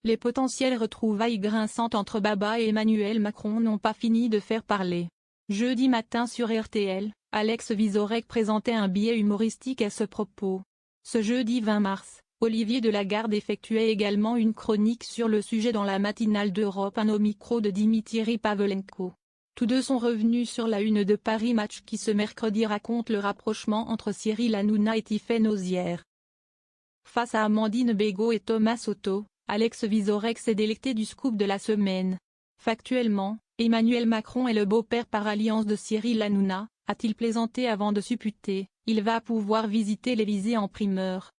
Les potentielles retrouvailles grinçantes entre Baba et Emmanuel Macron n'ont pas fini de faire parler. Jeudi matin sur RTL, Alex Vizorek présentait un billet humoristique à ce propos. Ce jeudi 20 mars, Olivier Delagarde effectuait également une chronique sur le sujet dans la matinale d'Europe 1 au micro de Dimitri Pavlenko. Tous deux sont revenus sur la une de Paris Match qui ce mercredi raconte le rapprochement entre Cyril Hanouna et Tiffaine Auzière. Face à Amandine Bégaud et Thomas Soto, Alex Vizorek s'est délecté du scoop de la semaine. Factuellement, Emmanuel Macron est le beau-père par alliance de Cyril Hanouna, a-t-il plaisanté avant de supputer, il va pouvoir visiter l'Élysée en primeur.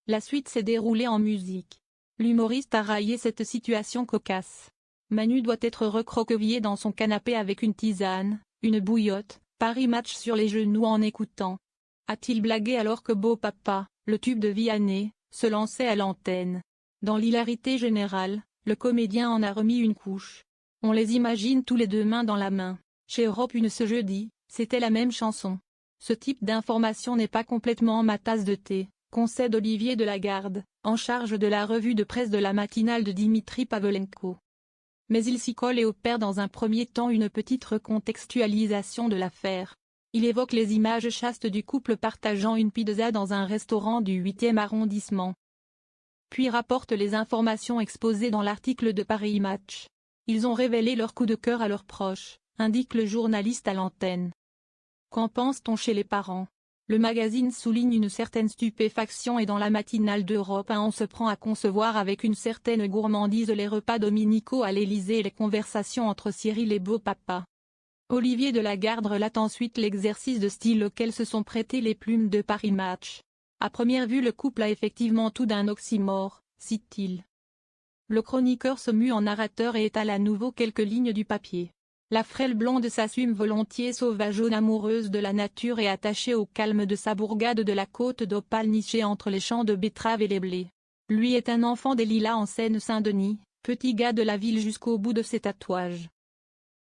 La suite s'est déroulée en musique. L'humoriste a raillé cette situation cocasse. Manu doit être recroquevillé dans son canapé avec une tisane, une bouillotte, Paris Match sur les genoux en écoutant. A-t-il blagué alors que Beau Papa, le tube de Vianney, se lançait à l'antenne. Dans l'hilarité générale, le comédien en a remis une couche. On les imagine tous les deux main dans la main. Chez Europe 1 ce jeudi, c'était la même chanson. Ce type d'information n'est pas complètement ma tasse de thé, concède Olivier Delagarde, en charge de la revue de presse de la matinale de Dimitri Pavlenko. Mais il s'y colle et opère dans un premier temps une petite recontextualisation de l'affaire. Il évoque les images chastes du couple partageant une pizza dans un restaurant du 8e arrondissement. Puis rapporte les informations exposées dans l'article de Paris Match. Ils ont révélé leur coup de cœur à leurs proches, indique le journaliste à l'antenne. Qu'en pense-t-on chez les parents? Le magazine souligne une certaine stupéfaction et dans la matinale d'Europe 1 on se prend à concevoir avec une certaine gourmandise les repas dominicaux à l'Élysée et les conversations entre Cyril et Beau Papa. Olivier Delagarde relate ensuite l'exercice de style auquel se sont prêtés les plumes de Paris Match. À première vue le couple a effectivement tout d'un oxymore, cite-t-il. Le chroniqueur se mue en narrateur et étale à nouveau quelques lignes du papier. La frêle blonde s'assume volontiers sauvageonne amoureuse de la nature et attachée au calme de sa bourgade de la côte d'Opale nichée entre les champs de betteraves et les blés. Lui est un enfant des Lilas en Seine-Saint-Denis, petit gars de la ville jusqu'au bout de ses tatouages.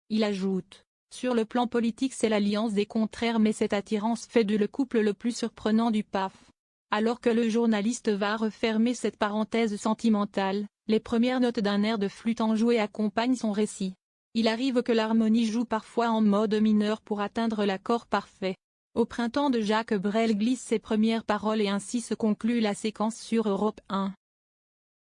Il ajoute. Sur le plan politique c'est l'alliance des contraires mais cette attirance fait de le couple le plus surprenant du PAF. Alors que le journaliste va refermer cette parenthèse sentimentale, les premières notes d'un air de flûte enjoué accompagnent son récit. Il arrive que l'harmonie joue parfois en mode mineur pour atteindre l'accord parfait. Au printemps de Jacques Brel glisse ses premières paroles et ainsi se conclut la séquence sur Europe 1.